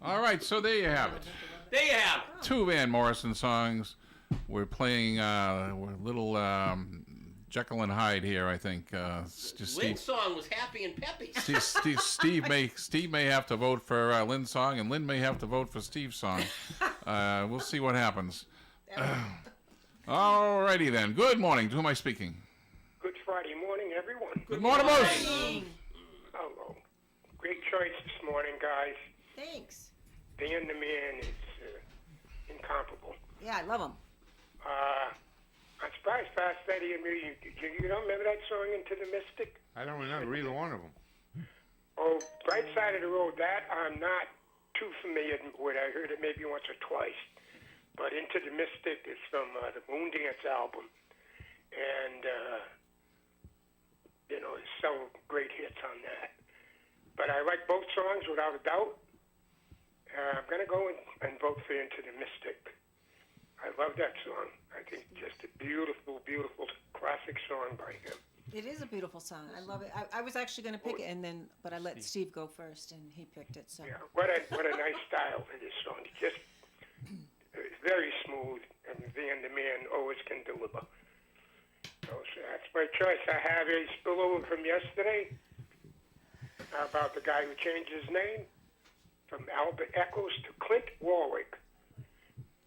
All right, so there you have it. There you have it. Two Van Morrison songs. We're playing we're little Jekyll and Hyde here, I think. Lynn's song was happy and peppy. Steve may have to vote for Lynn's song, and Lynn may have to vote for Steve's song. We'll see what happens. All righty then. Good morning. To whom am I speaking? Good Friday morning, everyone. Good morning, Moose. Hello. Great choice this morning, guys. Thanks. Dan the Man is incomparable. Yeah, I love him. I'm surprised Fast Eddie and me. You don't remember that song, Into the Mystic? I don't remember either one of them. Oh, Right Side of the Road, that I'm not too familiar with. I heard it maybe once or twice. But Into the Mystic is from the Moondance album. And, there's several great hits on that. But I like both songs without a doubt. I'm going to go and vote for Into the Mystic. I love that song. I think just a beautiful, beautiful classic song by him. It is a beautiful song. I love it. I was actually going to pick it, but I let Steve go first, and he picked it. So Yeah, what a nice style for this song. It's very smooth, and Van the Man always can deliver. So that's my choice. I have a spillover from yesterday about the guy who changed his name from Albert Eccles to Clint Warwick.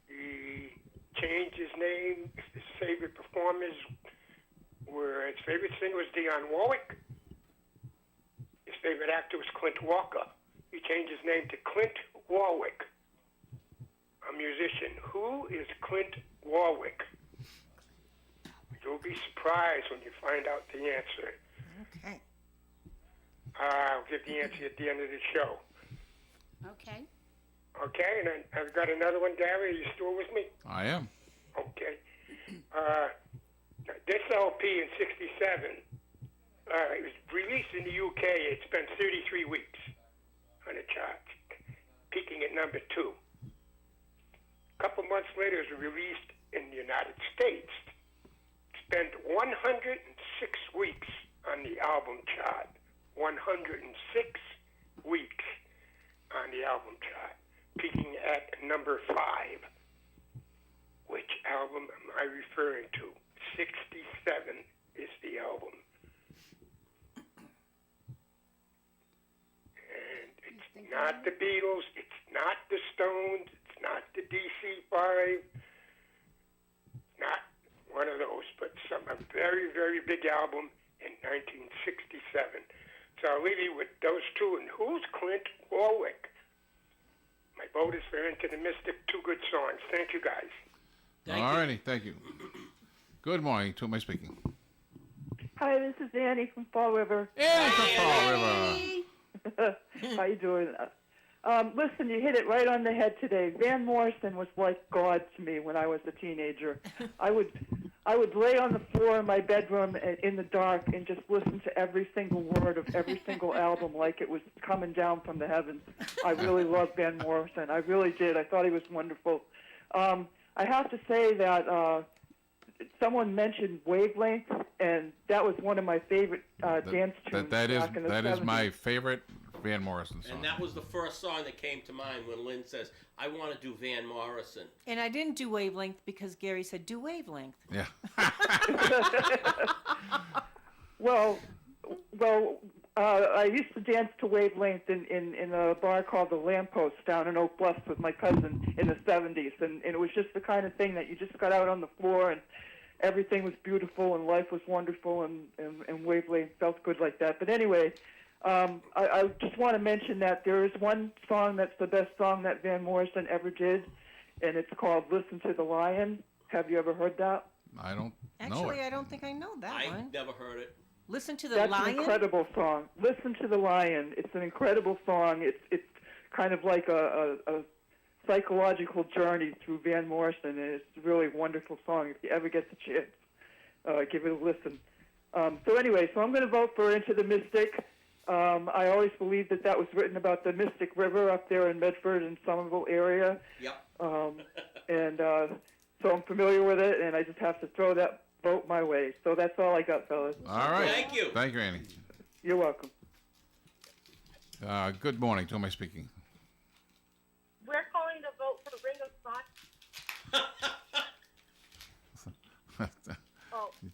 He changed his name. His favorite performers his favorite singer was Dionne Warwick. His favorite actor was Clint Walker. He changed his name to Clint Warwick, a musician. Who is Clint Warwick? You'll be surprised when you find out the answer. okay. I'll give the answer at the end of the show. Okay. Okay, and then I've got another one, Gary. Are you still with me? I am. Okay. This LP in '67, it was released in the UK. It spent 33 weeks on the charts, peaking at number 2. A couple months later, it was released in the United States. Spent 106 weeks on the album chart. 106 weeks on the album chart, peaking at number 5. Which album am I referring to? 67 is the album. And it's not the Beatles, it's not the Stones, it's not the DC-5, not one of those, but a very, very big album in 1967. So I'll leave you with those two. And who's Clint Warwick? My vote is for Into the Mystic. 2 good songs. Thank you, guys. All righty. Thank you. Good morning. To whom am I speaking? Hi, this is Annie from Fall River. Annie from Fall River. How you doing? Listen, you hit it right on the head today. Van Morrison was like God to me when I was a teenager. I would lay on the floor in my bedroom in the dark and just listen to every single word of every single album like it was coming down from the heavens. I really loved Van Morrison. I really did. I thought he was wonderful. I have to say that someone mentioned Wavelength, and that was one of my favorite dance tunes That back in the 70s. is my favorite Van Morrison song. And that was the first song that came to mind when Lynn says, I want to do Van Morrison. And I didn't do Wavelength because Gary said do Wavelength. Yeah. Well, I used to dance to Wavelength in a bar called the Lamppost down in Oak Bluffs with my cousin in the 70s, and it was just the kind of thing that you just got out on the floor and everything was beautiful and life was wonderful and Wavelength felt good like that. But anyway, I just want to mention that there is one song that's the best song that Van Morrison ever did, and it's called Listen to the Lion. Have you ever heard that? I don't know Actually, it. I don't think I know that I've one. never heard it. Listen to the That's Lion. an incredible song. Listen to the Lion. It's an incredible song. It's kind of like a psychological journey through Van Morrison, and it's a really wonderful song. If you ever get the chance, give it a listen. So anyway, I'm going to vote for Into the Mystic. I always believed that was written about the Mystic River up there in Medford and Somerville area. Yep. And so I'm familiar with it, and I just have to throw that vote my way. So that's all I got, fellas. All right. Thank you. Thank you, Annie. You're welcome. Good morning. To whom am I speaking?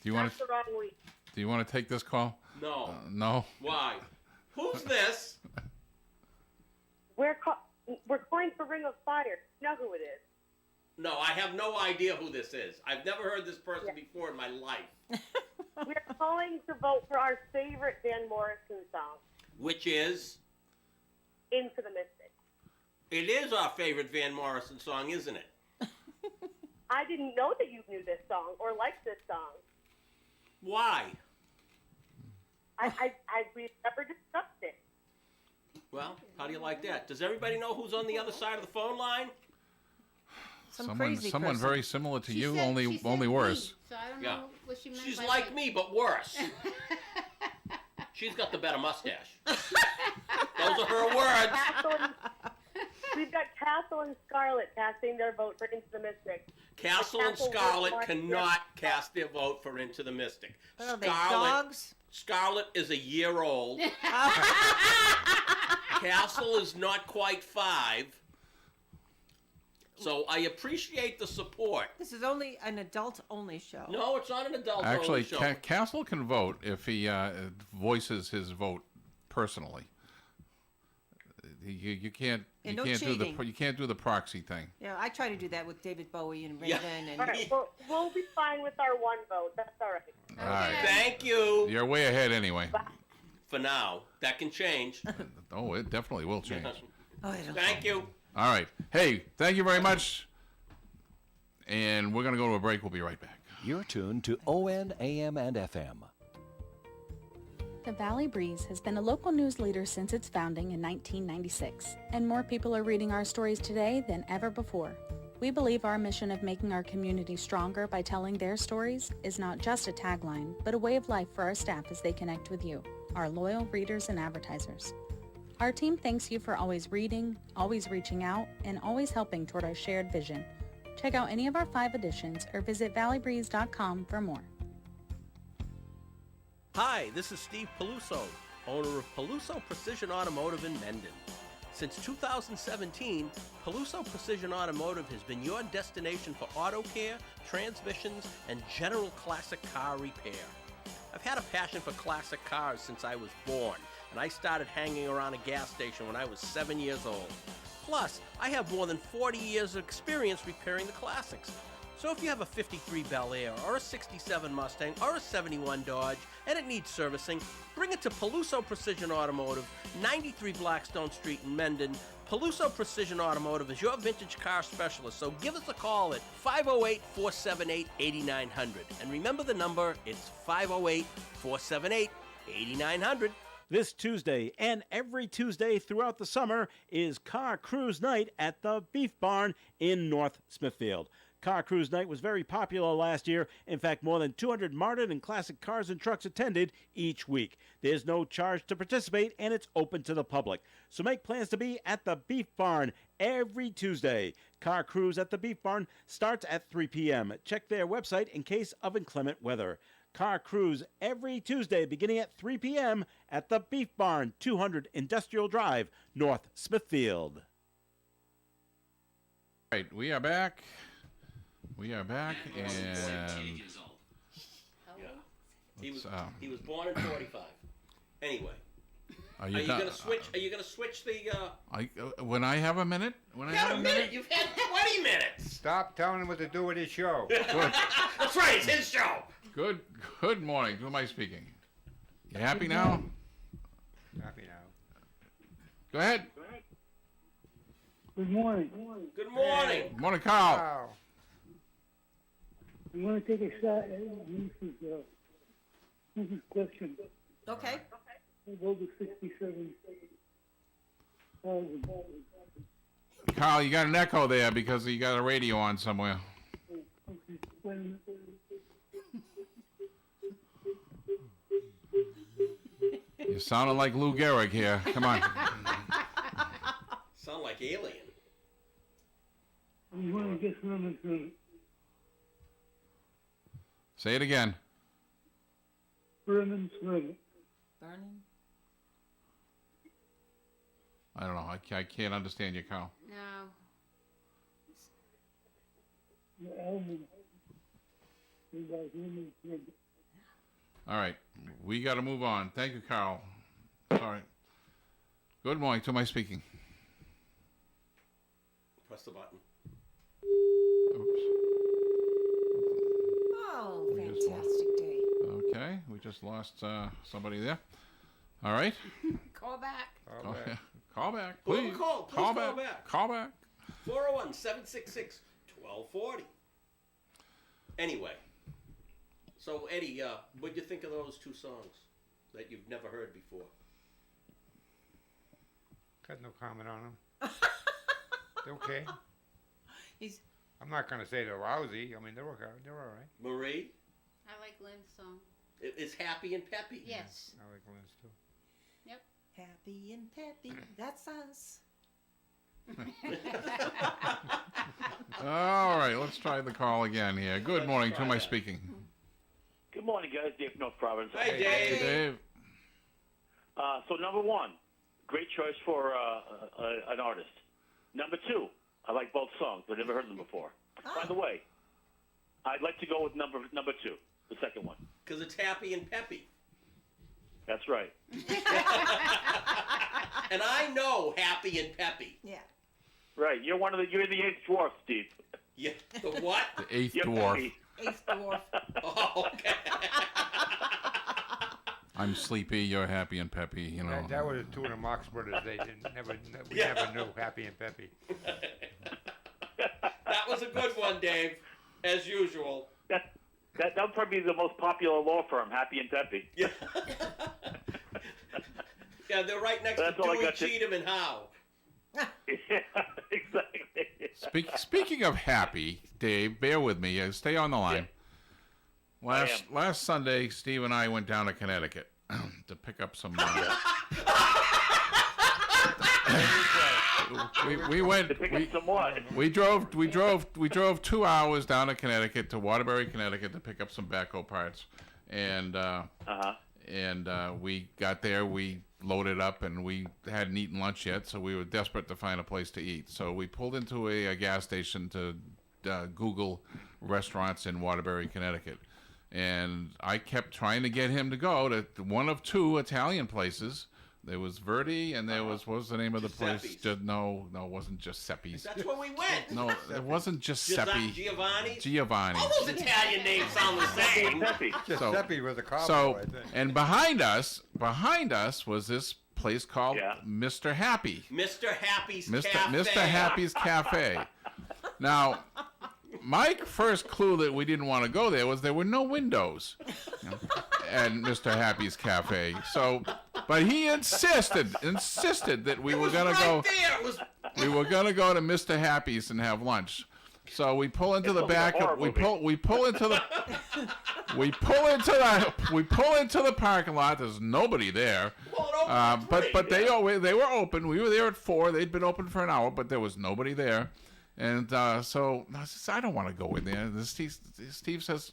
you want That's the wrong week. Do you want to take this call? No. No. Why? Who's this? We're calling for Ring of Fire. You know who it is. No, I have no idea who this is. I've never heard this person before in my life. We're calling to vote for our favorite Van Morrison song, Which is? Into the Mystic. It is our favorite Van Morrison song, isn't it? I didn't know that you knew this song or liked this song. Why? We've never discussed it. Well, how do you like that? Does everybody know who's on the other side of the phone line? Someone person. very similar to She you, said- only she said worse. me, so I don't Yeah. know what she meant She's by like that. me, but worse. She's got the better mustache. Those are her words. Castle and, we've got Castle and Scarlett casting their vote for Into the Mystic. Castle and Castle Scarlett won't want cannot cast their vote for Into the Mystic. What are they, dogs? Scarlett is a year old. Castle is not quite 5. So I appreciate the support. This is only an adult-only show. No, it's not an adult Actually, show. Castle can vote if he voices his vote personally. You can't. And You no can't cheating. you can't do the proxy thing. Yeah, I try to do that with David Bowie and Yeah. Raven and All right, well, we'll be fine with our one vote. That's all right. All right. Thank you. You're way ahead anyway. For now, that can change. Oh, it definitely will change. Oh, I don't Thank you. All right. Hey, thank you very much. And we're going to go to a break. We'll be right back. You're tuned to ON, AM, and FM. The Valley Breeze has been a local news leader since its founding in 1996, and more people are reading our stories today than ever before. We believe our mission of making our community stronger by telling their stories is not just a tagline, but a way of life for our staff as they connect with you, our loyal readers and advertisers. Our team thanks you for always reading, always reaching out, and always helping toward our shared vision. Check out any of our 5 editions or visit valleybreeze.com for more. Hi, this is Steve Peluso, owner of Peluso Precision Automotive in Mendon. Since 2017, Peluso Precision Automotive has been your destination for auto care, transmissions, and general classic car repair. I've had a passion for classic cars since I was born, and I started hanging around a gas station when I was 7 years old. Plus, I have more than 40 years of experience repairing the classics. So if you have a 53 Bel Air, or a 67 Mustang, or a 71 Dodge, and it needs servicing, bring it to Peluso Precision Automotive, 93 Blackstone Street in Mendon. Peluso Precision Automotive is your vintage car specialist, so give us a call at 508-478-8900. And remember the number, it's 508-478-8900. This Tuesday and every Tuesday throughout the summer is Car Cruise Night at the Beef Barn in North Smithfield. Car Cruise Night was very popular last year. In fact, more than 200 modern and classic cars and trucks attended each week. There's no charge to participate, and it's open to the public. So make plans to be at the Beef Barn every Tuesday. Car Cruise at the Beef Barn starts at 3 p.m. Check their website in case of inclement weather. Car Cruise every Tuesday beginning at 3 p.m. at the Beef Barn, 200 Industrial Drive, North Smithfield. All right, we are back. We are back, and He was, Let's, he was born in 45. Anyway, are are you you done? gonna switch? Are you gonna switch the? When I have a minute? When I You have had a minute. You've had 20 minutes. Stop telling him what to do with his show. Good. That's right. It's his show. Good morning. Who am I speaking? You happy now? Happy now. Go ahead. Good morning. Good morning. Good morning, Carl. Wow. I'm going to take a shot at Mrs. question. Okay. Over 67,000. Carl, you got an echo there because you got a radio on somewhere. Okay. Wait a minute. You're sounding like Lou Gehrig here. Come on. Sound like alien. I'm going to get Vernon. Say it again. Vernon. Burning? I don't know. I can't understand you, Carl. No. The album. By Vernon. All right, we got to move on. Thank you, Carl. Sorry. Good morning. To my speaking. Press the button. Oops. Oh, We just fantastic day. Okay, we just lost somebody there. All right. Call back. Call, call back, Whoever please. called, please call call back. back. Call back. 401-766-1240. Anyway, so Eddie, what'd you think of those two songs that you've never heard before? Got no comment on them. They're okay. He's I'm not gonna say they're lousy. I mean, they're okay. They're all right. Marie, I like Lynn's song. it's happy and peppy. Yes. I like Lynn's too. Yep. happy and peppy. That's us. All right, let's try the call again here. Good morning. To my speaking. Good morning, guys. Dave from North Providence. Hey, Dave. Dave. So number one, great choice for an artist. Number two, I like both songs. I've never heard them before. By the way, I'd like to go with number two, the second one. Because it's happy and peppy. That's right. And I know happy and peppy. Yeah. Right. You're the eighth dwarf, Steve. Yeah. The what? The eighth You're dwarf. peppy. Eighth dwarf. Oh, okay. I'm sleepy. You're happy and peppy. You know. That was two of the Marx brothers. They never knew Happy and Peppy. That was a good one, Dave. As usual. That would probably be the most popular law firm, Happy and Peppy. Yeah. Yeah, they're right next That's to all I Dewey, got to- Cheatham, and Howe. Yeah, exactly. Speaking of happy, Dave, bear with me. Stay on the line. Last Sunday, Steve and I went down to Connecticut to pick up some. We went. To pick up some what? We drove 2 hours down to Connecticut, to Waterbury, Connecticut, to pick up some backhoe parts, and we got there. We loaded up, and we hadn't eaten lunch yet, so we were desperate to find a place to eat. So we pulled into a gas station to Google restaurants in Waterbury, Connecticut, and I kept trying to get him to go to one of two Italian places. There was Verdi, and there was, what was the name of the place? Giuseppe's. No, it wasn't Giuseppe's. That's where we went. No, it wasn't Giuseppe. Giovanni. Giovanni. All those Italian names sound the same. Giuseppe was a cowboy, So, I think. and behind us was this place called Mr. Happy. Mr. Happy's Mr. Cafe. Mr. Happy's Cafe. Now, my first clue that we didn't want to go there was there were no windows at Mr. Happy's Cafe. So, but he insisted that we were gonna go. We were gonna go to Mr. Happy's and have lunch. So we pull into the back. We pull into the parking lot. There's nobody there. But they were open. We were there at 4. They'd been open for an hour, but there was nobody there. And so I said, I don't want to go in there. And Steve says,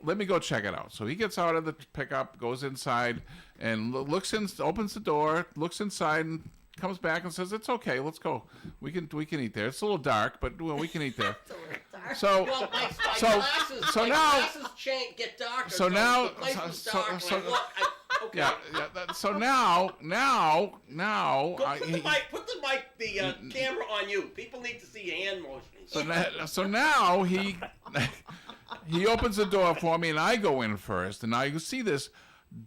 let me go check it out. So he gets out of the pickup, goes inside, and opens the door, looks inside, and comes back and says, "It's okay, let's go. We can eat there. It's a little dark, but we can eat there." So, Well, my so now, glasses get darker. so now, the place was so- dark, and so- I looked, okay. yeah. So now, Go put the mic, the camera on you. People need to see your hand motions. So now he opens the door for me, and I go in first, and I see this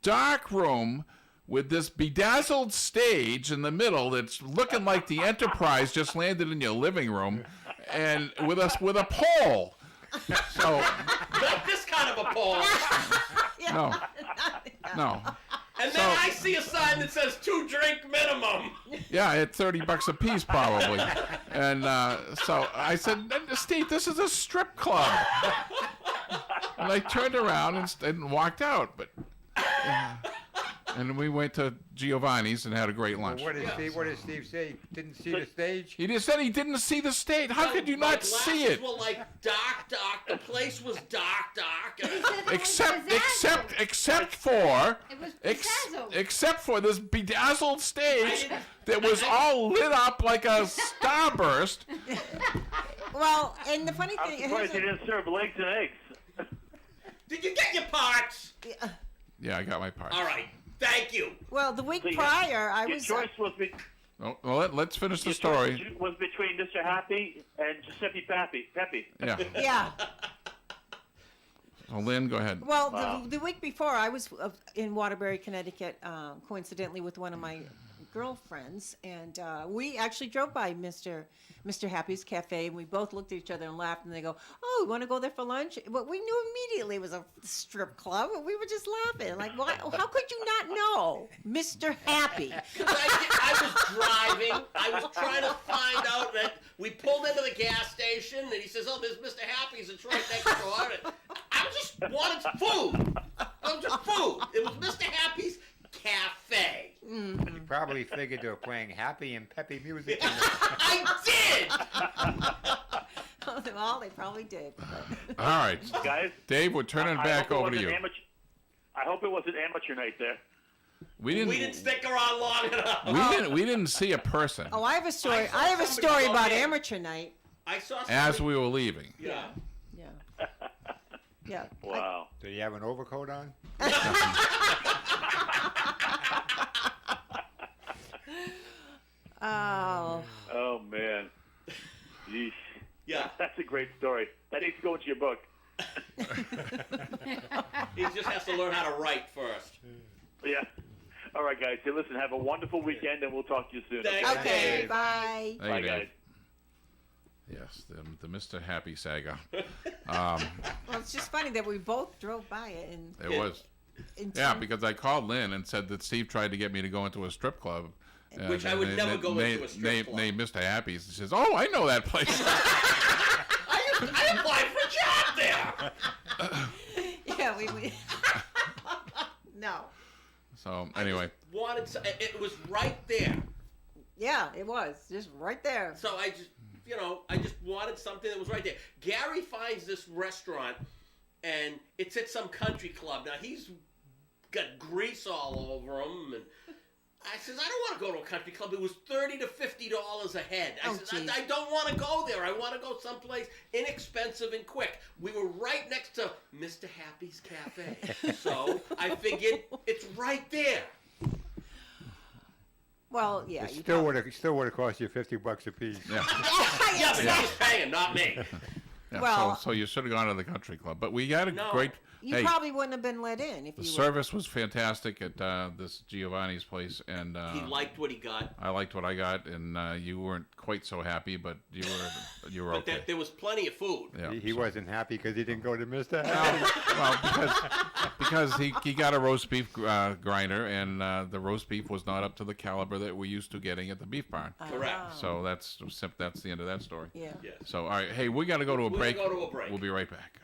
dark room with this bedazzled stage in the middle that's looking like the Enterprise just landed in your living room, and with a pole. So Not this kind of a pole. no. And then I see a sign that says 2 drink minimum. Yeah, at $30 a piece probably. And so I said, Steve, this is a strip club. And I turned around and walked out. But and we went to Giovanni's and had a great lunch. What did Steve say? He didn't see the stage? He just said he didn't see the stage. How could you not see it? My glasses were like dark. The place was dark. Except for this bedazzled stage that was all lit up like a starburst. Well, and the funny I'm thing surprised they didn't serve legs and eggs. Did you get your parts? Yeah, I got my parts. All right. Thank you. Well, the week So prior, I your was. choice was Oh, well, let's finish the your story. choice was between Mr. Happy and Giuseppe Pepe. Yeah. Yeah. So, Lynn, go ahead. Well, Wow. the week before, I was in Waterbury, Connecticut, coincidentally with one of my girlfriends, and we actually drove by Mr. Happy's Cafe, and we both looked at each other and laughed, and they go, "Oh, we want to go there for lunch?" But we knew immediately it was a strip club, and we were just laughing. Like, why? How could you not know Mr. Happy? I was driving. I was trying to find out that we pulled into the gas station, and he says, "Oh, there's Mr. Happy's. It's right next door." And I just wanted food. Just food. It was Mr. Happy's Cafe. And you probably figured they were playing happy and peppy music. In the... I did. Well, they probably did. All right. Guys, Dave, we're turning I back hope it over to wasn't you. I hope it wasn't amateur night there. We didn't stick around long enough. we didn't see a person Oh, I have a story. saw I have a somebody story go about in. amateur night. I saw as somebody- we were leaving. Yeah. Yeah. Yeah. Wow. Did he have an overcoat on? Oh. Oh man. Yeesh. Yeah. That's a great story. That needs to go into your book. He just has to learn how to write first. Yeah. All right, guys. Hey, listen. Have a wonderful weekend, and we'll talk to you soon. Thanks, Okay. Dave. Bye. Hey, Bye, Dave. guys. Yes, the Mr. Happy saga. Well, it's just funny that we both drove by it, and It was. Yeah, because I called Lynn and said that Steve tried to get me to go into a strip club. Which I would never go into a strip club. Named Mr. Happy's. He says, "Oh, I know that place." I applied for a job there. yeah, we no. So anyway, It was right there. Yeah, it was just right there. So I just wanted something that was right there. Gary finds this restaurant, and it's at some country club. Now he's got grease all over him, and I says, I don't want to go to a country club. It was $30 to $50 a head. I says, I don't want to go there. I want to go someplace inexpensive and quick. We were right next to Mr. Happy's Cafe, so I figured it's right there. Well, yeah. It still would have cost you $50 a piece. Yeah. Yeah, but he was paying, not me. Yeah, Well- so you should have gone to the country club. But we got a great. You hey, probably wouldn't have been let in if the you service was fantastic at this Giovanni's place, and He liked what he got. I liked what I got, and you weren't quite so happy, but you were But okay. there was plenty of food. Yeah, He wasn't happy because he didn't go to Mr. well, because he got a roast beef grinder, and the roast beef was not up to the caliber that we're used to getting at the beef barn. Correct. So that's the end of that story. Yeah. Yes. So all right, hey, we got to go to a We're break. gonna go to a break. We'll be right back.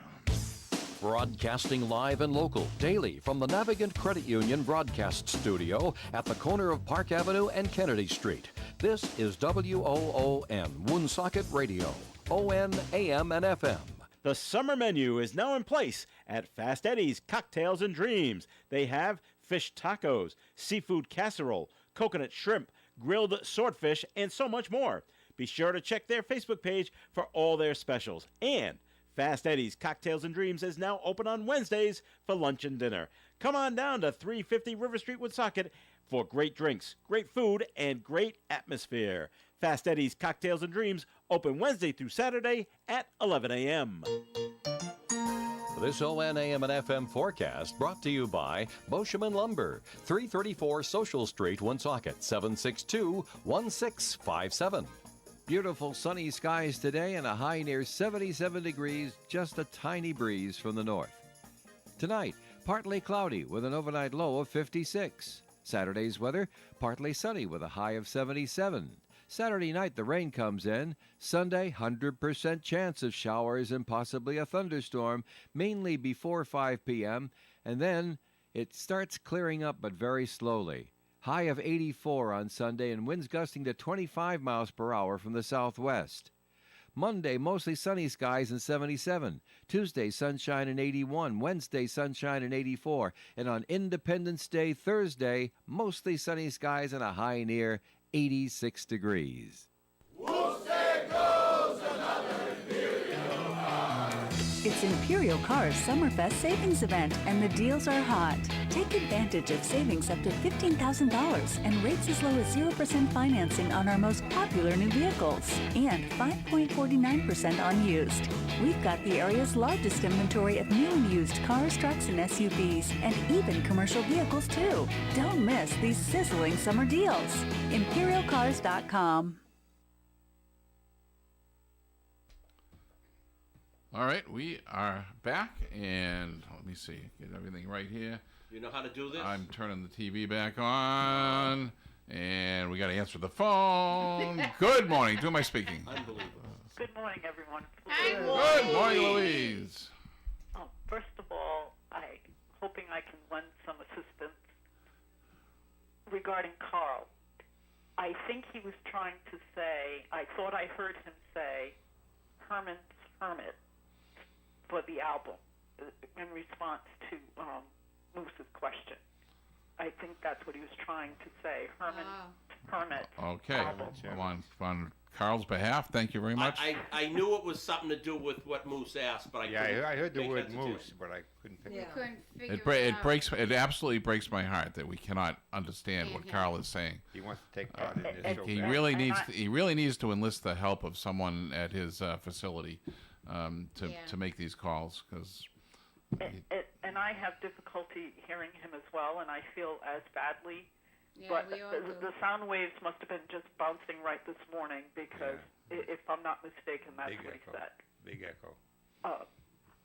Broadcasting live and local, daily from the Navigant Credit Union broadcast studio at the corner of Park Avenue and Kennedy Street. This is WOON, Woonsocket Radio, ON, AM, and FM. The summer menu is now in place at Fast Eddie's Cocktails and Dreams. They have fish tacos, seafood casserole, coconut shrimp, grilled swordfish, and so much more. Be sure to check their Facebook page for all their specials. And Fast Eddie's Cocktails and Dreams is now open on Wednesdays for lunch and dinner. Come on down to 350 River Street, Woonsocket for great drinks, great food, and great atmosphere. Fast Eddie's Cocktails and Dreams open Wednesday through Saturday at 11 a.m. This ON, AM, and FM forecast brought to you by Boscheman Lumber, 334 Social Street, Woonsocket, 762-1657. Beautiful sunny skies today and a high near 77 degrees, just a tiny breeze from the north. Tonight, partly cloudy with an overnight low of 56. Saturday's weather, partly sunny with a high of 77. Saturday night, the rain comes in. Sunday, 100% chance of showers and possibly a thunderstorm, mainly before 5 p.m. And then it starts clearing up, but very slowly. High of 84 on Sunday and winds gusting to 25 miles per hour from the southwest. Monday, mostly sunny skies and 77. Tuesday, sunshine and 81. Wednesday, sunshine and 84. And on Independence Day, Thursday, mostly sunny skies and a high near 86 degrees. It's Imperial Cars Summerfest savings event, and the deals are hot. Take advantage of savings up to $15,000 and rates as low as 0% financing on our most popular new vehicles and 5.49% on used. We've got the area's largest inventory of new and used cars, trucks, and SUVs, and even commercial vehicles too. Don't miss these sizzling summer deals. ImperialCars.com. All right, we are back, and let me see, get everything right here. You know how to do this? I'm turning the TV back on, and we got to answer the phone. Good morning. Who am I speaking? Unbelievable. Good morning, everyone. Good morning, Louise. First of all, I'm hoping I can lend some assistance regarding Carl. I think he was trying to say, I thought I heard him say, Herman's Hermit for the album in response to Moose's question. I think that's what he was trying to say, Herman's Hermit. Okay, album. on Carl's behalf, thank you very much. I knew it was something to do with what Moose asked, but I couldn't I heard the make word heads or tails. moose, but I couldn't pick it up. Couldn't figure It absolutely breaks my heart that we cannot understand what Carl is saying. He wants to take part in this. He really needs to enlist the help of someone at his facility to make these calls, because. And I have difficulty hearing him as well, and I feel as badly. Yeah, but we all the sound waves must have been just bouncing right this morning, because if I'm not mistaken, that's what he said. Big echo.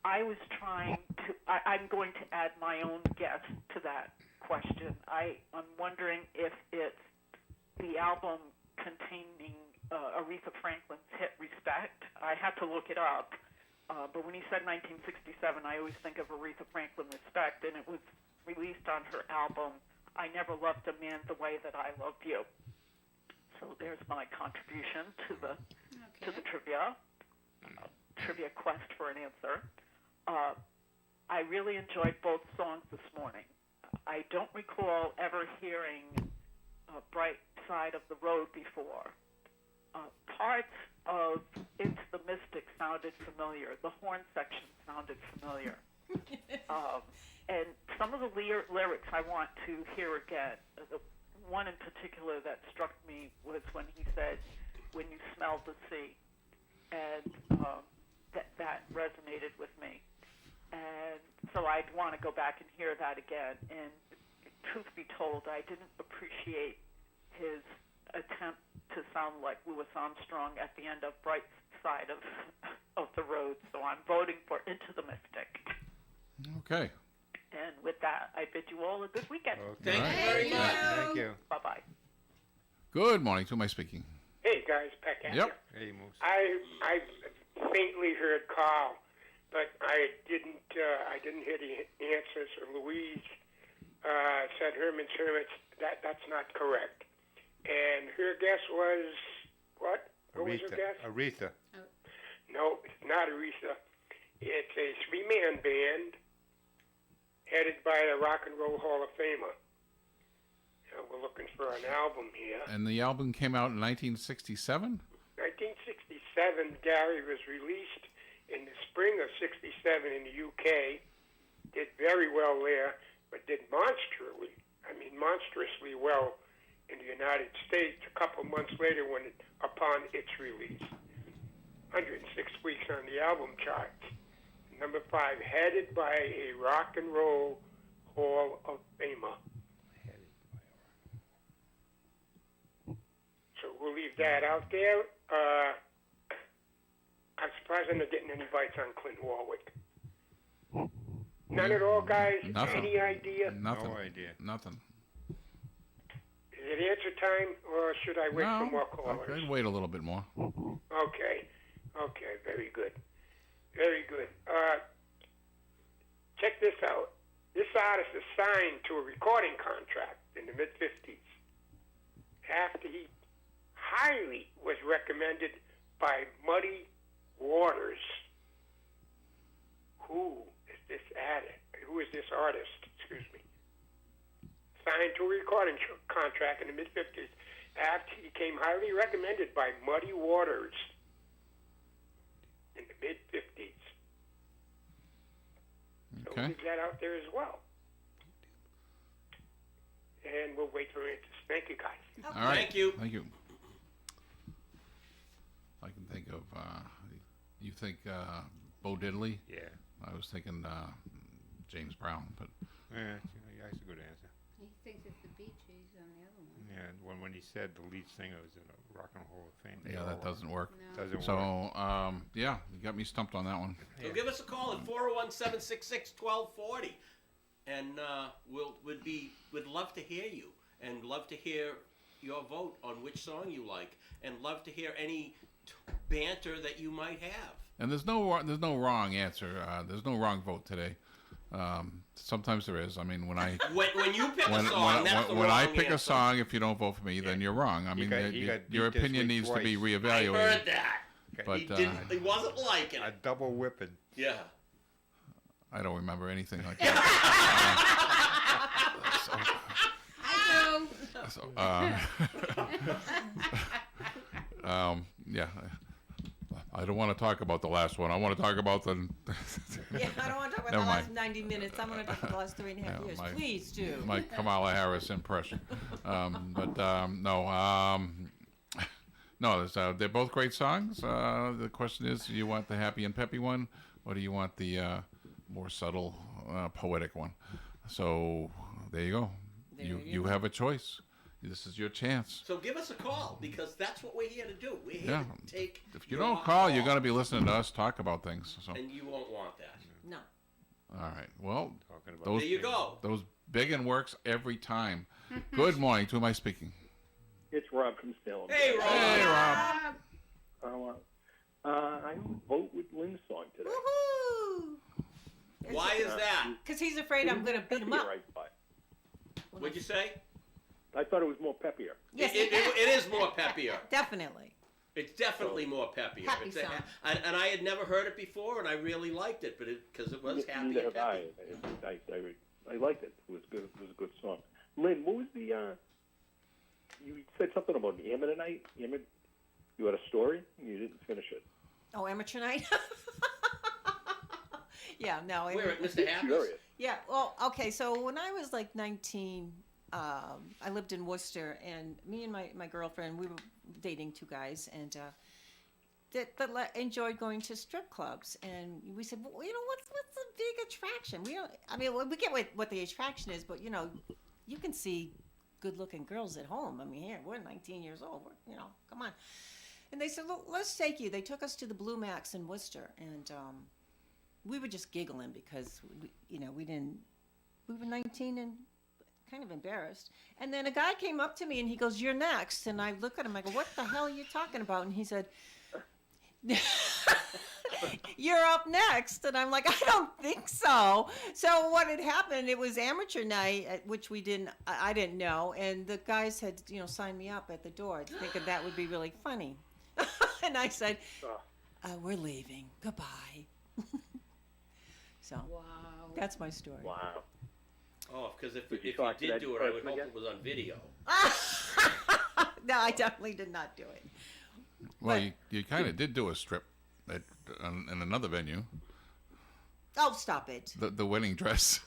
I was trying to. I'm going to add my own guess to that question. I'm wondering if it's the album containing Aretha Franklin's hit "Respect." I had to look it up. But when he said 1967, I always think of Aretha Franklin Respect, and it was released on her album, I Never Loved a Man the Way That I Loved You. So there's my contribution to the trivia quest for an answer. I really enjoyed both songs this morning. I don't recall ever hearing Bright Side of the Road before. Parts of It's the Mystic sounded familiar. The horn section sounded familiar. And some of the lyrics I want to hear again. The one in particular that struck me was when he said, "When you smell the sea." And that resonated with me. And so I'd want to go back and hear that again. And truth be told, I didn't appreciate his attempt to sound like Louis Armstrong at the end of Bright Side of the Road. So I'm voting for Into the Mystic. Okay. And with that, I bid you all a good weekend. Okay. Thank you very much. Thank you. Bye-bye. Good morning. Who am I speaking? Hey guys, Peck at Yep. ya. Hey, Moose. I faintly heard Carl, but I didn't hear the answers. Louise said Herman's Hermits. That's not correct. And her guess was what? What was her guess? Aretha. No, it's not Aretha. It's a three-man band headed by the Rock and Roll Hall of Famer. We're looking for an album here. And the album came out in 1967? 1967, Gary, was released in the spring of 67 in the UK. Did very well there, but did monstrously well in the United States a couple months later upon its release. 106 weeks on the album charts. Number 5, headed by a Rock and Roll Hall of Famer. So we'll leave that out there. I'm surprised I'm not getting any bites on Clint Warwick. None at all, guys? Nothing. Any idea? Nothing. No idea. Nothing. Is it answer time, or should I wait for more callers? I'd wait a little bit more. Okay, very good. Very good. Check this out. This artist is signed to a recording contract in the mid-50s after he highly was recommended by Muddy Waters. Who is this artist? Excuse me. Signed to a recording contract in the mid-50s after he became highly recommended by Muddy Waters in the mid-50s. So Okay. leave that out there as well. And we'll wait for answers. Thank you, guys. All right. Thank you. Thank you. I can think of, you think Bo Diddley? Yeah. I was thinking James Brown, but Yeah, that's a good answer. He thinks it's the Bee Gees on the other one. Yeah, when he said the lead singer was in a Rock and Roll Hall of Fame. yeah, that doesn't work. No. Doesn't So, work. yeah, you got me stumped on that one. So give us a call at 401-766-1240, and we'd love to hear you, and love to hear your vote on which song you like, and love to hear any banter that you might have. And there's no wrong answer. There's no wrong vote today. Sometimes there is. I mean, when I When you pick when, a song, that's the when wrong I pick answer. a song, if you don't vote for me, then you're wrong. I mean, got- you got your beat this opinion week needs to be twice. reevaluated. I heard that. But He wasn't liking A it. double whipping. Yeah. I don't remember anything like that. I do. Yeah. I don't want to talk about the last one. I want to talk about the. Yeah, I don't want to talk about Never the last mind. 90 minutes. I want to talk about the last 3.5 Yeah, years. my- Please do. My Kamala Harris impression. No, they're both great songs. The question is, do you want the happy and peppy one, or do you want the more subtle, poetic one? So there you go. You have a choice. This is your chance. So give us a call, because that's what we're here to do. We're here Yeah. to take If you your don't call, you're going to be listening to us talk about things. So, and you won't want that. No. all right. Well, Talking about those There you go. those big and works every time. Good morning. To who am I speaking? It's Rob from Salem. Hey, Rob. Hey, Rob. I vote with Lynn's song today. Woohoo! Why is that? Because he's afraid I'm going to beat him up. Right by. What'd you say? I thought it was more peppier. Yes, It is more peppier. Definitely. It's definitely more peppier. Happy It's song. and I had never heard it before, and I really liked it, but because it was happy Neither and have peppy. I liked it. It was good. It was a good song. Lynn, what was the? You said something about the Ammonite. You had a story. You didn't finish it. Oh, amateur night? Yeah, no. We're at Mr. Happy's. Curious. Yeah, well, okay, so when I was like 19, I lived in Worcester, and me and my girlfriend, we were dating two guys, and that enjoyed going to strip clubs. And we said, well, you know, what's the big attraction? We don't, I mean, we get what the attraction is, but, you know, you can see good-looking girls at home. I mean, here, we're 19 years old. We're, you know, come on. And they said, look, let's take you. They took us to the Blue Max in Worcester, and we were just giggling because, we were 19 and kind of embarrassed. And then a guy came up to me and he goes, "You're next." And I look at him, I go, "What the hell are you talking about?" And he said, "You're up next." And I'm like, "I don't think so." So what had happened, it was amateur night, at which I didn't know. And the guys had, signed me up at the door thinking that would be really funny. And I said, "We're leaving. Goodbye." So Wow. that's my story. Wow. Oh, because if Did you you talk to did that do it, I would person hope again? it was on video. No, I definitely did not do it. Well, you kind of did do a strip in another venue. Oh, stop it. The wedding dress.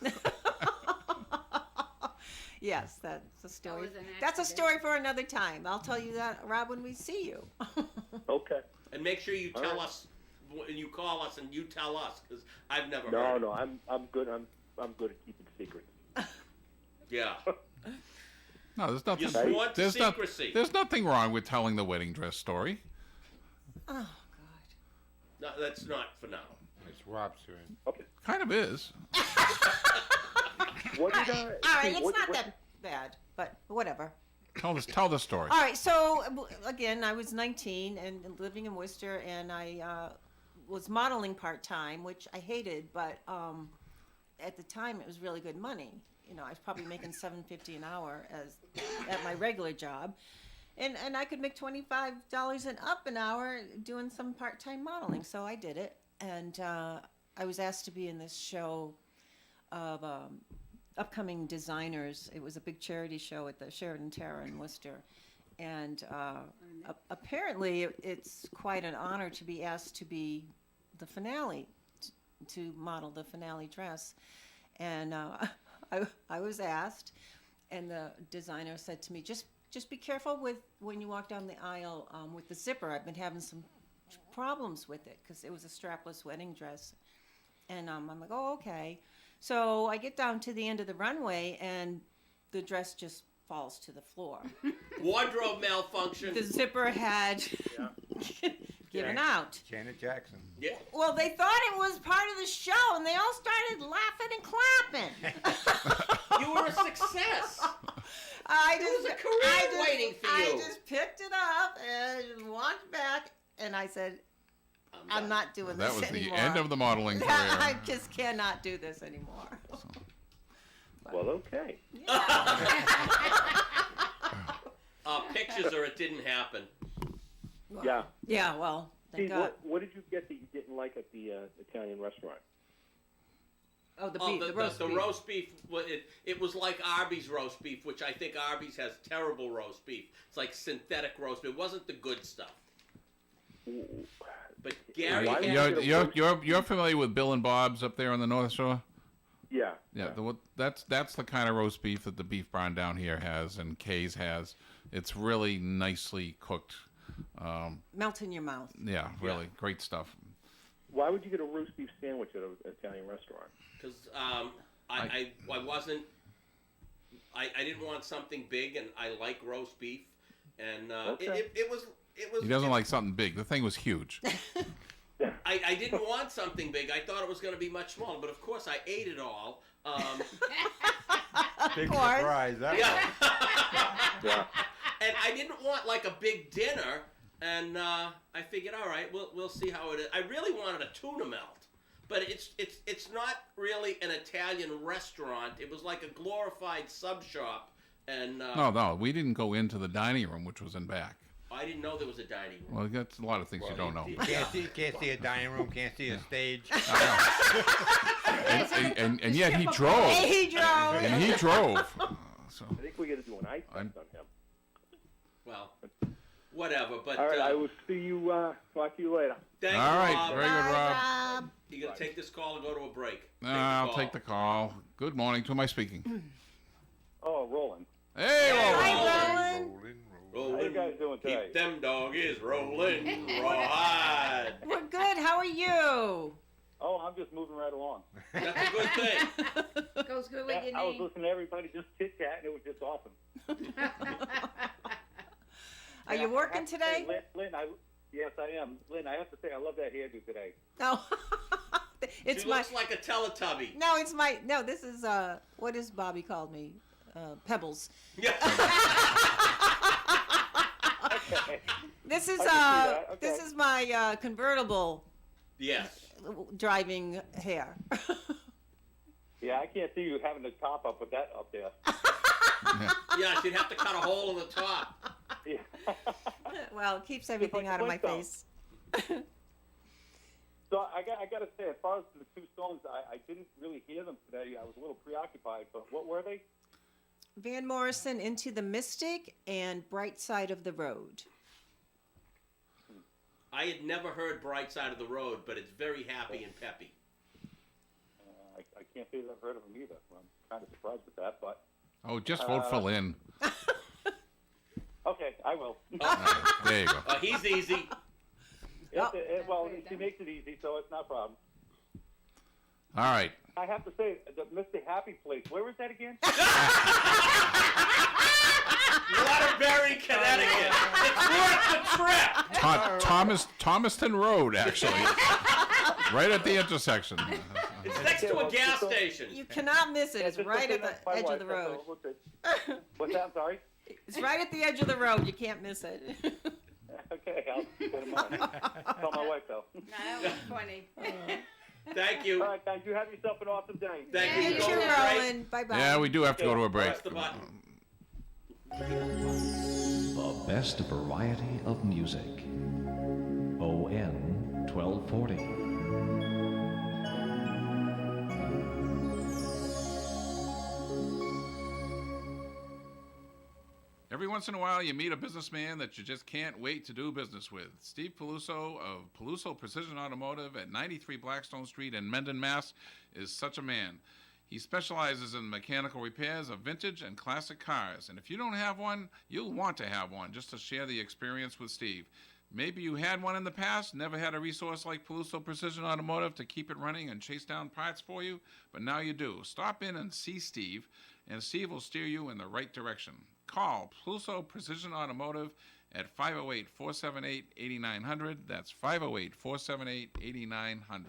Yes, that's a story. was an That's a accident. story for another time. I'll tell you that, Rob, when we see you. Okay. And make sure you All tell right. us when you call us, and you tell us, because I've never No, heard. no, I'm good. I'm good at keeping secrets. Yeah. No, there's nothing. You swore to there's secrecy. There's nothing wrong with telling the wedding dress story. Oh, No, that's not for now. It's Rob's turn. Okay. Kind of is. What did all right, it's not that bad, but whatever. Tell the story. All right, so again, I was 19 and living in Worcester, and I was modeling part-time, which I hated, but at the time it was really good money. I was probably making $7.50 an hour at my regular job, and I could make $25 and up an hour doing some part-time modeling, so I did it, and I was asked to be in this show of upcoming designers. It was a big charity show at the Sheridan Terra in Worcester, and apparently it's quite an honor to be asked to be the finale to model the finale dress, and I was asked, and the designer said to me, just be careful with when you walk down the aisle with the zipper. I've been having some problems with it because it was a strapless wedding dress, and I'm like, oh, okay. So I get down to the end of the runway, and the dress just falls to the floor. Wardrobe malfunction. The zipper had given out. Janet Jackson. Yeah. Well, they thought it was part of the show, and they all started laughing and clapping. You were a success. There was a career waiting for you. I just picked it up and walked back, and I said, I'm not doing That this was anymore. the end of the modeling career. I just cannot do this anymore. Well, okay. Pictures or it didn't happen. Yeah. Yeah, well, thank See, God. what did you get that you didn't like at the Italian restaurant? Oh, the beef, the roast the beef. roast beef. It was like Arby's roast beef, which I think Arby's has terrible roast beef. It's like synthetic roast beef. It wasn't the good stuff. But Gary, you're familiar with Bill and Bob's up there on the North Shore? Yeah. Yeah, that's the kind of roast beef that the Beef Barn down here has and Kay's has. It's really nicely cooked. Melt in your mouth. Yeah, really great stuff. Why would you get a roast beef sandwich at an Italian restaurant? because I wasn't. I didn't want something big, and I like roast beef, and it was. He doesn't like something big. The thing was huge. I didn't want something big. I thought it was going to be much smaller, but of course I ate it all. Big surprise. Yeah. And I didn't want like a big dinner, and I figured, all right, we'll see how it is. I really wanted a tuna melt, but it's not really an Italian restaurant. It was like a glorified sub shop, and No, we didn't go into the dining room, which was in back. I didn't know there was a dining room. Well, that's a lot of things you don't know. You can't see a dining room, can't see a stage. and yet he drove. He drove. And he drove. So. I think we got to do an eye test on him. Well, whatever. But all right, I will see you. Talk to you later. Thank All you, right, Rob. very good, Rob. You gonna take this call or go to a break? I'll take the call. Good morning. To whom am I speaking? Oh, Roland. Hey, Roland. Hi, Roland. Rolling. How you guys doing today? Keep them doggies rolling. Rawhide. We're good. How are you? Oh, I'm just moving right along. That's a good thing. Goes good with your I was name. listening to everybody just chit chat, and it was just awesome. Are you working today? Lynn, yes, I am. Lynn, I have to say, I love that hairdo today. No. It's She my. looks like a Teletubby. No, it's my. No, this is what has Bobby called me? Pebbles. Yeah. This is I can see that. Okay. this is my convertible Yes. driving hair. Yeah, I can't see you having the top up with that up there. Yeah, she'd have to cut a hole in the top. Yeah. Well, it keeps everything out of my face. So I got to say, as far as the two songs, I didn't really hear them today. I was a little preoccupied, but what were they? Van Morrison, Into the Mystic, and Bright Side of the Road. I had never heard Bright Side of the Road, but it's very happy and peppy. I can't say that I've heard of them either. I'm kind of surprised with that, but... Oh, just vote for Lynn. Okay, I will. There you go. He's easy. Well, she makes it easy, so it's not a problem. All right. I have to say, the Mr. Happy Place, where was that again? Waterbury, Connecticut. It's worth the trip. Thomaston Road, actually. Right at the intersection. It's next to a gas station. You cannot miss it. It's right at the edge of the road. What's that? I'm sorry? It's right at the edge of the road. You can't miss it. Okay, I'll keep it in mind. Tell my wife, though. No, that was funny. Thank you. All right, guys, you have yourself an awesome day. Thank you. You Go too, to a break. Roland. Bye-bye. Yeah, we do have to go to a break. Press the button. The best variety of music. ON 1240. Everyone once in a while you meet a businessman that you just can't wait to do business with. Steve Peluso of Peluso Precision Automotive at 93 Blackstone Street in Mendon, Mass. is such a man. He specializes in mechanical repairs of vintage and classic cars. And if you don't have one, you'll want to have one just to share the experience with Steve. Maybe you had one in the past, never had a resource like Peluso Precision Automotive to keep it running and chase down parts for you, but now you do. Stop in and see Steve, and Steve will steer you in the right direction. Call Peluso Precision Automotive at 508-478-8900. That's 508-478-8900.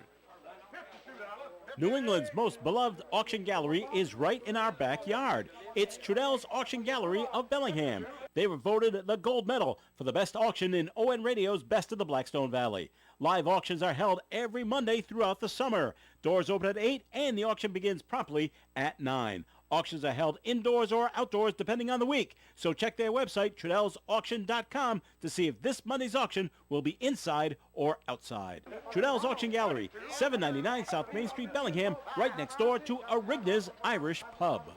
New England's most beloved auction gallery is right in our backyard. It's Trudell's Auction Gallery of Bellingham. They were voted the gold medal for the best auction in ON Radio's Best of the Blackstone Valley. Live auctions are held every Monday throughout the summer. Doors open at 8 and the auction begins promptly at 9. Auctions are held indoors or outdoors depending on the week. So check their website, TrudellsAuction.com, to see if this Monday's auction will be inside or outside. Trudell's Auction Gallery, 799 South Main Street, Bellingham, right next door to Arigna's Irish Pub.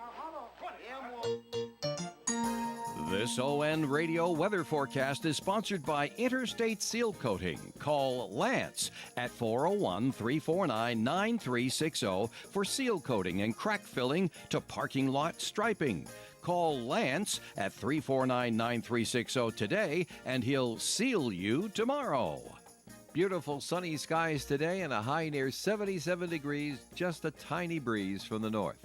This ON Radio weather forecast is sponsored by Interstate Seal Coating. Call Lance at 401-349-9360 for seal coating and crack filling to parking lot striping. Call Lance at 349-9360 today and he'll seal you tomorrow. Beautiful sunny skies today and a high near 77 degrees, just a tiny breeze from the north.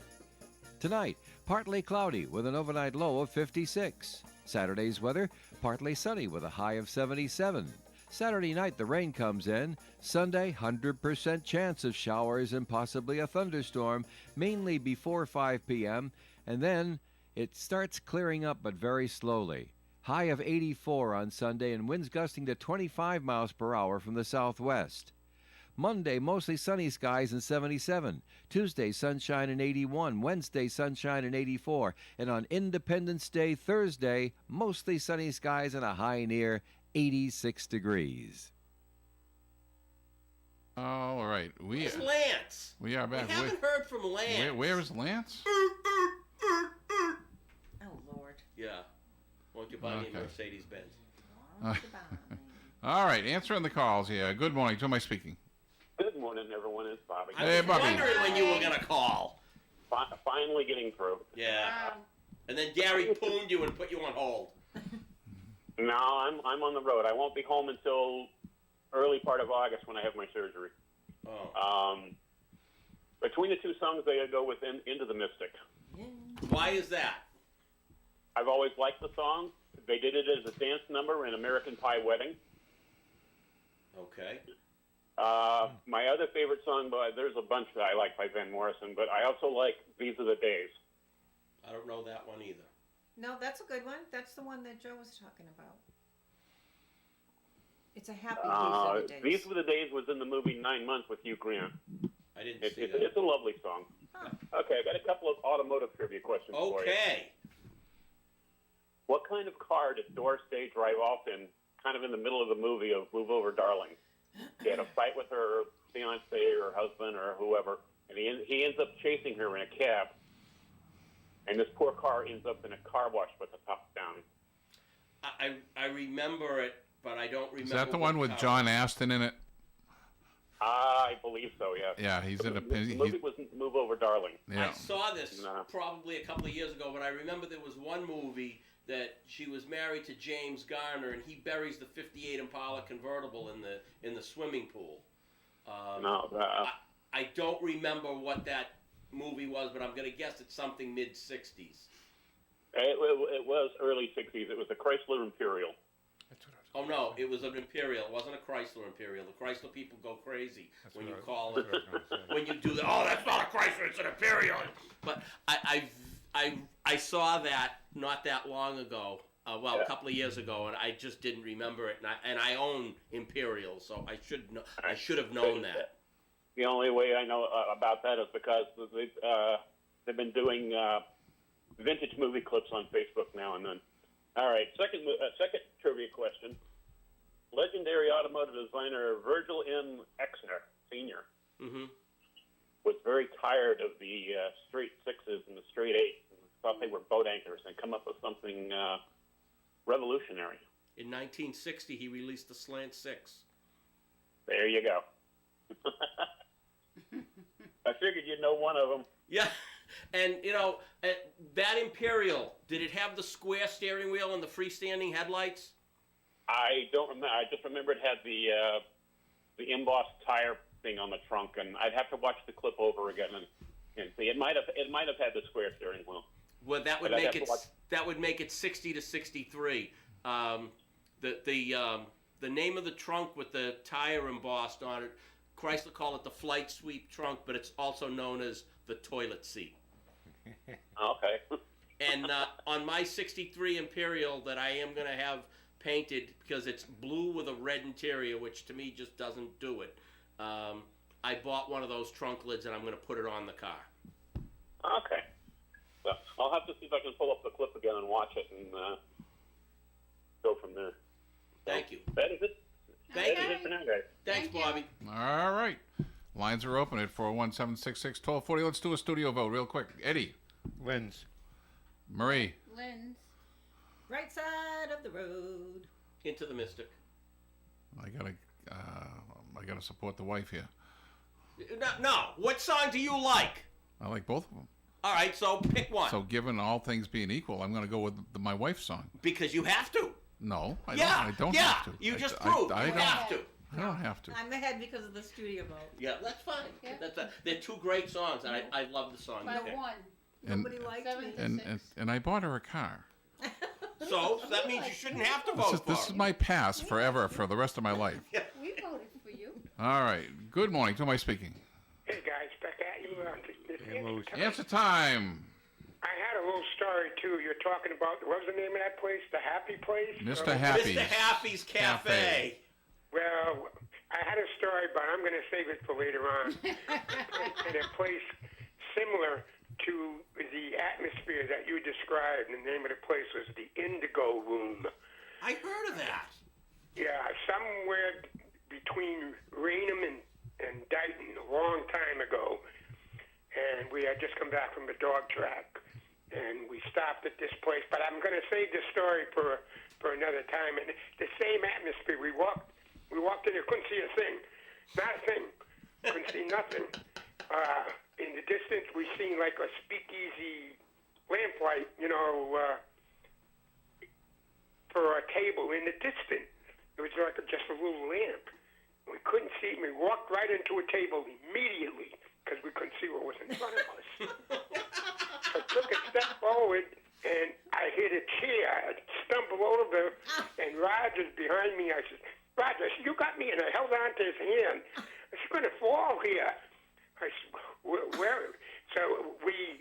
Tonight, partly cloudy with an overnight low of 56. Saturday's weather, partly sunny with a high of 77. Saturday night, the rain comes in. Sunday, 100% chance of showers and possibly a thunderstorm, mainly before 5 p.m. And then it starts clearing up, but very slowly. High of 84 on Sunday and winds gusting to 25 miles per hour from the southwest. Monday, mostly sunny skies and 77. Tuesday, sunshine and 81. Wednesday, sunshine and 84. And on Independence Day, Thursday, mostly sunny skies and a high near 86 degrees. All right. Where's Lance? We are back. We haven't heard from Lance. Where is Lance? Oh, Lord. Yeah. Won't you buy me a Mercedes-Benz? All right. Answering the calls here. Good morning. To who am I speaking? Good morning, everyone. It's Bobby. Hey, Bobby. I was wondering when you were going to call. Finally getting through. Yeah. And then Gary pooned you and put you on hold. No, I'm on the road. I won't be home until early part of August when I have my surgery. Oh. Between the two songs, they go with Into the Mystic. Why is that? I've always liked the song. They did it as a dance number in American Pie Wedding. Okay. My other favorite song, there's a bunch that I like by Van Morrison, but I also like These Are the Days. I don't know that one either. No, that's a good one. That's the one that Joe was talking about. It's a happy These Are the Days. These Were the Days was in the movie 9 Months with Hugh Grant. I didn't see that. It's a lovely song. Huh. Okay, I got a couple of automotive trivia questions for you. Okay. What kind of car did Doris Day drive off in, kind of in the middle of the movie of Move Over Darling? She had a fight with her fiancé or husband or whoever, and he ends up chasing her in a cab, and this poor car ends up in a car wash with the top down. I remember it, but I don't remember. Is that the one with John Aston in it? I believe so, yes. Yeah, he's in a... The movie was Move Over Darling. Yeah. I saw this probably a couple of years ago, but I remember there was one movie that she was married to James Garner, and he buries the '58 Impala convertible in the swimming pool. I don't remember what that movie was, but I'm going to guess it's something mid-'60s. It was early '60s. It was a Chrysler Imperial. Oh no, it was an Imperial. It wasn't a Chrysler Imperial. The Chrysler people go crazy when you call it. When you do that, oh, that's not a Chrysler, it's an Imperial. But I saw that not that long ago. A couple of years ago, and I just didn't remember it. And I own Imperial, so I should have known that. The only way I know about that is because they've been doing vintage movie clips on Facebook now and then. All right, second trivia question. Legendary automotive designer Virgil M. Exner, Sr., was very tired of the straight sixes and the straight eights and thought they were boat anchors and come up with something Revolutionary. In 1960, he released the Slant 6. There you go. I figured you'd know one of them. Yeah, and that Imperial, did it have the square steering wheel and the freestanding headlights? I don't remember. I just remember it had the embossed tire thing on the trunk, and I'd have to watch the clip over again and see. It might have had the square steering wheel. Well, that would make it 60 to 63. The name of the trunk with the tire embossed on it, Chrysler call it the flight sweep trunk, but it's also known as the toilet seat. Okay. And on my 63 Imperial that I am going to have painted, because it's blue with a red interior, which to me just doesn't do it, I bought one of those trunk lids and I'm going to put it on the car. Okay. Well, I'll have to see if I can pull up the clip again and watch it and go from there. Thank you. That is it. Thank That you. is it for now, guys. Thanks, Bobby. All right. Lines are open at 417-666-1240. Let's do a studio vote real quick. Eddie. Lynn's. Marie. Lynn's. Right side of the road. Into the Mystic. I gotta support the wife here. No. What song do you like? I like both of them. All right, so pick one. So given all things being equal, I'm gonna go with my wife's song. Because you have to. No, I Yeah, don't yeah, have to. you I- just I- proved I you don't- have to. I don't have to. I'm ahead because of the studio vote. Yeah, that's fine. They're two great songs, and I love the song. By Okay. one. And- Nobody liked me. And I bought her a car. So that means you shouldn't have to vote for This is it. my pass forever for the rest of my life. We voted for you. All right. Good morning. To whom am I speaking? Hey guys, back at you. Answer time. I had a little story too. You're talking about, what was the name of that place? The Happy Place? Mr. Happy's. Mr. Happy's Cafe. Well, I had a story, but I'm going to save it for later on. In a place similar to the atmosphere that you described. The name of the place was the Indigo Room. I heard of that. Yeah, somewhere between Raynham and Dighton a long time ago. And we had just come back from the dog track. And we stopped at this place. But I'm going to save this story for another time. And the same atmosphere. We walked in there, couldn't see a thing. Not a thing. Couldn't see nothing. In the distance, we seen like a speakeasy lamplight, for a table in the distance. It was like just a little lamp. We couldn't see. We walked right into a table immediately because we couldn't see what was in front of us. I took a step forward and I hit a chair. I stumbled over and Roger's behind me. I said, Roger, you got me, and I held on to his hand. I was going to fall here. I said, where? So we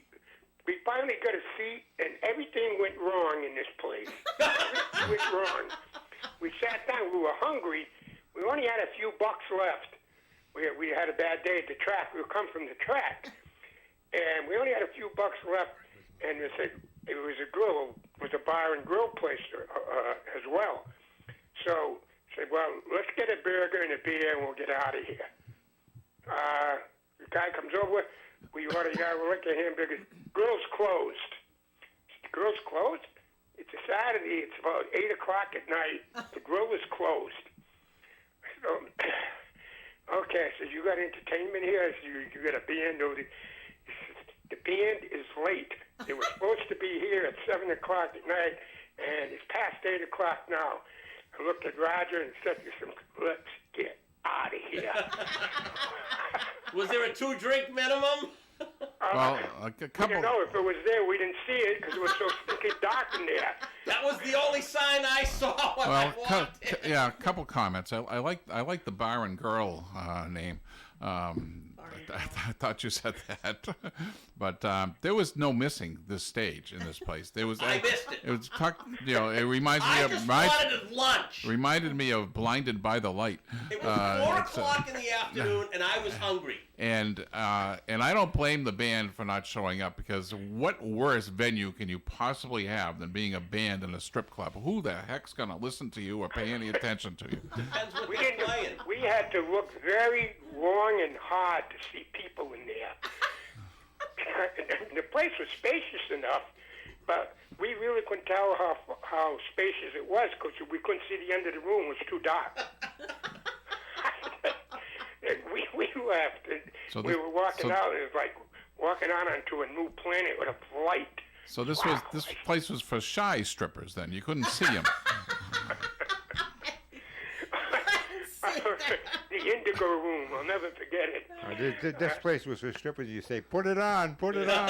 finally got a seat, and everything went wrong in this place. Everything went wrong. We sat down. We were hungry. We only had a few bucks left. We had a bad day at the track. We come from the track, and we only had a few bucks left. And they said it was a grill, it was a bar and grill place as well. So I said, well, let's get a burger and a beer, and we'll get out of here. The guy comes over. We order liquor hamburgers. Grill's closed. The grill's closed? It's a Saturday. It's about 8 o'clock at night. The grill is closed. So, okay, so you got entertainment here? So you got a band over the band is late. They were supposed to be here at 7 o'clock at night, and it's past 8 o'clock now. I looked at Roger and said to him, let's get out of here. Was there a 2-drink minimum? Well, a couple. We didn't know if it was there. We didn't see it because it was so stinking dark in there. That was the only sign I saw when I walked in. Yeah, a couple comments. I like the bar and girl name. I thought you said that, but there was no missing this stage in this place. There was. I missed it. It was tucked. It reminds me I of. just wanted lunch. Reminded me of Blinded by the Light. It was 4 o'clock in the afternoon, and I was hungry. And I don't blame the band for not showing up, because what worse venue can you possibly have than being a band in a strip club? Who the heck's gonna listen to you or pay any attention to you? Depends what We they're didn't. playing. We had to look very long and hard to see people in there. And the place was spacious enough But we really couldn't tell how spacious it was because we couldn't see the end of the room. It was too dark. And we left. And So we this- were walking so- out. It was like walking out onto a new planet with a flight. So this place was for shy strippers. Then you couldn't see them. The Indigo Room. I'll never forget it. This place was for strippers. You say, put it on, put it on.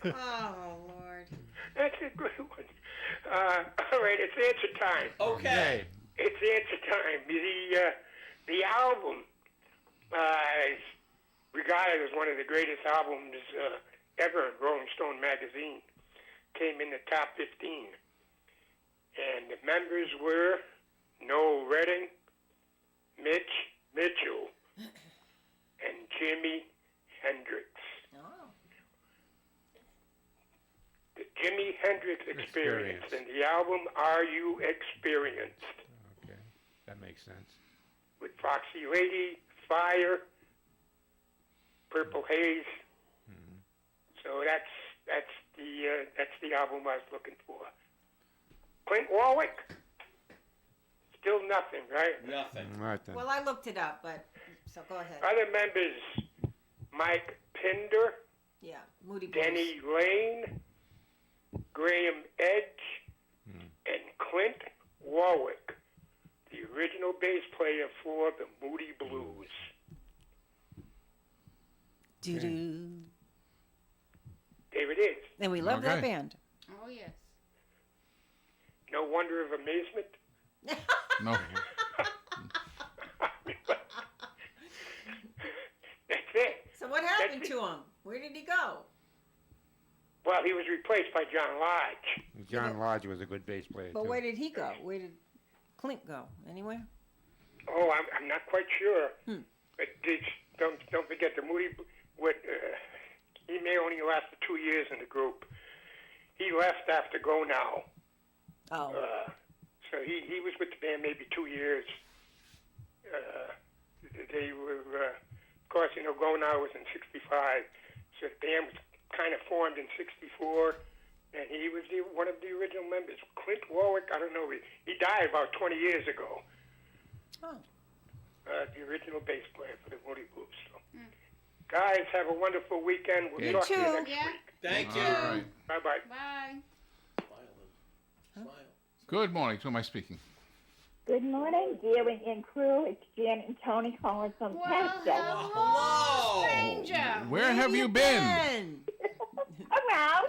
Oh, Lord. That's a good one. All right, it's answer time. Okay. It's answer time. The album is regarded as one of the greatest albums ever in Rolling Stone magazine. Came in the top 15. And the members were Noel Redding, Mitch Mitchell, and Jimi Hendrix. The Jimi Hendrix Experience. And the album Are You Experienced? Okay, that makes sense. With Foxy Lady, Fire, Purple Haze. So that's the album I was looking for. Clint Warwick, still nothing, right? Nothing. Well, I looked it up, but so go ahead. Other members: Mike Pinder, Yeah, Moody Blues. Denny Lane, Graham Edge, and Clint Warwick, the original bass player for the Moody Blues. Doo-doo. There it is. And we love that band. Oh, yes. No wonder of amazement. No. That's it. So what happened to him? Where did he go? Well, he was replaced by John Lodge. John Lodge was a good bass player, But too. where did he go? Where did Clint go? Anywhere? Oh, I'm not quite sure. But don't forget the Moody. He may only lasted 2 years in the group. He left after Go Now. Oh. So he was with the band maybe 2 years. They were, of course, Go Now was in '65. So the band was kind of formed in '64, and he was one of the original members. Clint Warwick, I don't know, he died about 20 years ago. Oh. The original bass player for the Moody Blues. So. Guys, have a wonderful weekend. We'll talk to you next week. Thank you. All right. Bye-bye. Bye. Good morning. To whom am I speaking? Good morning, Gary and crew. It's Jan and Tony calling from Texas. Hello, stranger. Where have you been? Around.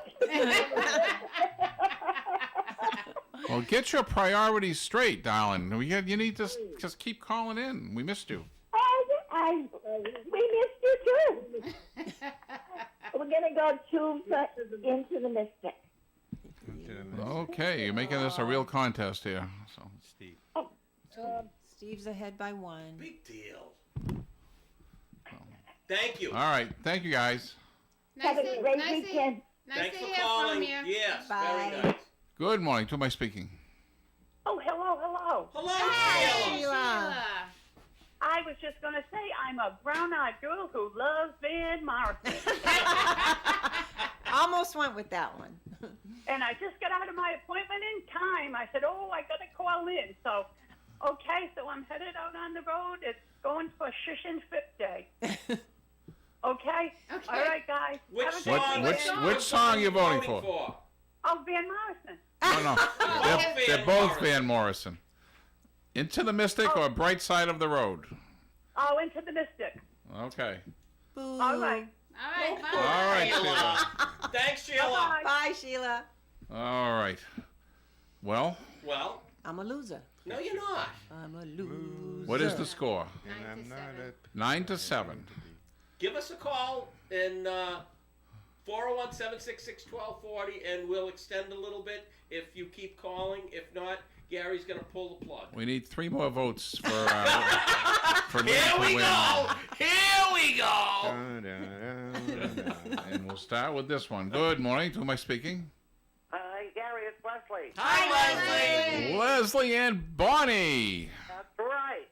Well, get your priorities straight, darling. You need to just keep calling in. We missed you. We missed you too. We're gonna go into the Mystic. Okay, you're making this a real contest here. So, Steve. Steve's ahead by 1. Big deal. Thank you. all right. Thank you, guys. Have a great weekend. Thanks to for hear calling. from you. Yes, Bye. very nice. Good morning. To whom am I speaking? Oh, hello. Hello, Hi, Sheila. I was just going to say I'm a brown-eyed girl who loves Van Morrison. Almost went with that one. And I just got out of my appointment in time. I said, I got to call in. So, so I'm headed out on the road. It's going for Shush and Fit Day. Okay? All right, guys. Have a good weekend. Which song are you voting for? Oh, Van Morrison. No. They're both Van Morrison. Into the Mystic or Bright Side of the Road? Oh, Into the Mystic. Okay. All right. All right, bye. All right, Sheila. Thanks, Sheila. Bye, Sheila. All right. Well, I'm a loser. No, you're not. I'm a loser. what is the score? 9 to 7. 9-7. Give us a call in 401-766-1240, and we'll extend a little bit if you keep calling. If not, Gary's going to pull the plug. We need 3 more votes for Here we go! Here we go! And we'll start with this one. Good morning. To whom am I speaking? Hi, Gary, it's Leslie. Hi, Leslie! Leslie and Bonnie. That's right.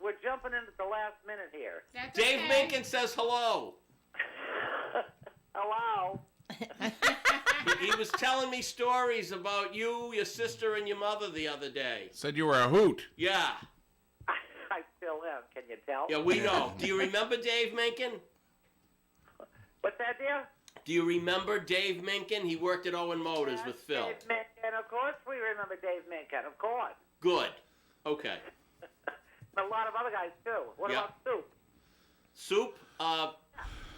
We're jumping in at the last minute here. Dave Minkin says hello. Hello. He was telling me stories about you, your sister, and your mother the other day. Said you were a hoot. Yeah. I still am. Can you tell? Yeah, we know. Do you remember Dave Minkin? What's that, dear? Do you remember Dave Minkin? He worked at Owen Motors with Phil. Dave Minkin. Of course we remember Dave Minkin. Of course. Good. Okay. A lot of other guys, too. What Yeah. about Soup? Soup?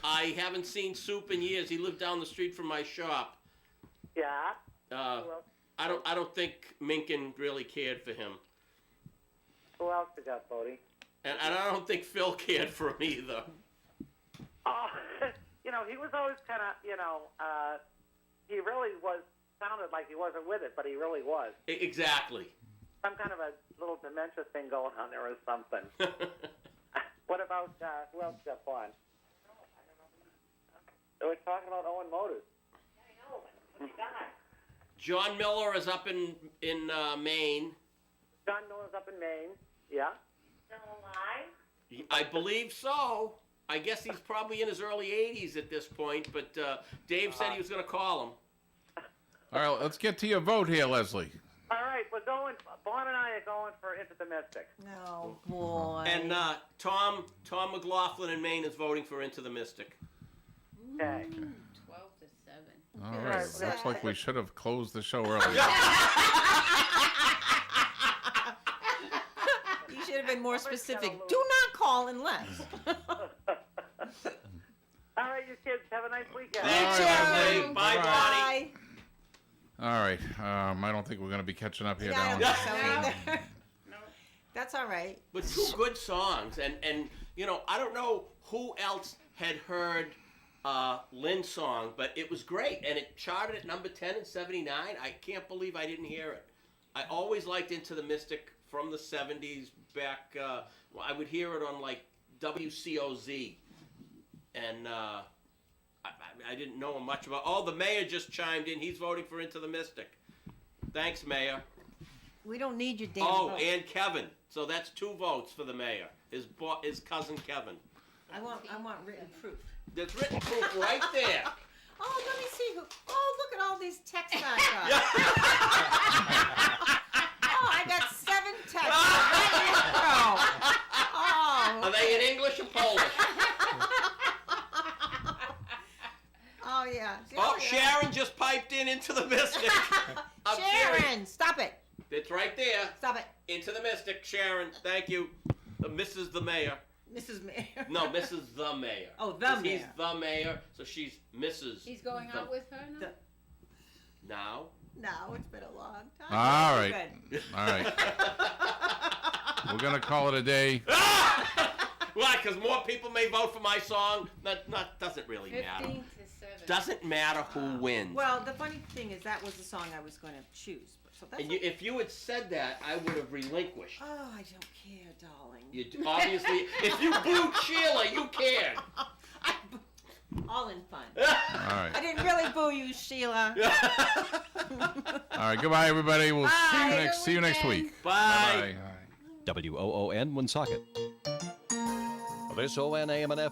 I haven't seen Soup in years. He lived down the street from my shop. Yeah. I don't think Minkin really cared for him. Who else you got, Bodie? And I don't think Phil cared for him either. Oh, he was always kind of, he really sounded like he wasn't with it, but he really was. Exactly. Some kind of a little dementia thing going on there or something. What about, who else got on? They were talking about Owen Motors. Yeah, I know. What you got? John Miller is up in Maine. John Miller's up in Maine. Yeah. Still alive? I believe so. I guess he's probably in his early 80s at this point, but Dave said he was going to call him. All right, let's get to your vote here, Leslie. All right, we're going, Bon and I are going for Into the Mystic. No, boy. And Tom McLaughlin in Maine is voting for Into the Mystic. Okay. 12 to 7. All right, looks like we should have closed the show earlier. You should have been more specific. Do not call unless. All right, you kids, have a nice weekend. Thanks, Leslie. Bye, Bonnie. All right, I don't think we're going to be catching up here, Yeah, I Dallin. don't think so either. That's all right. But two good songs, and I don't know who else had heard Lynn's song, but it was great, and it charted at number 10 in '79. I can't believe I didn't hear it. I always liked Into the Mystic from the '70s back. I would hear it on like WCOZ, and I didn't know much about. Oh, the mayor just chimed in. He's voting for Into the Mystic. Thanks, Mayor. We don't need your damn Oh, vote. and Kevin. So that's 2 votes for the mayor. His cousin Kevin. I want written proof. There's written proof right there. Oh, let me see who. Oh, look at all these texts I got. Oh, I got 7 texts right in a row. Oh. Are they in English or Polish? Oh yeah. Oh, Sharon just piped in Into the Mystic. I'm Sharon, serious. stop it. It's right there. Stop it. Into the Mystic, Sharon. Thank you. Mrs. the Mayor. Mrs. Mayor. No, Mrs. the Mayor. Oh, the 'Cause mayor. He's the mayor, so she's Mrs. He's going out with her now? Now? No, it's been a long time. All That's right. good. All right. We're going to call it a day. Why? Because more people may vote for my song? That doesn't really matter. 15 to 7. Doesn't matter who wins. Well, the funny thing is that was the song I was going to choose. So that's And if you had said that, I would have relinquished. Oh, I don't care, darling. You obviously, if you booed Sheila, you cared. All in fun. All right. I didn't really boo you, Sheila. All right, goodbye, everybody. We'll see you next week. Bye. Bye. WOON Woonsocket. This ONAM and FM.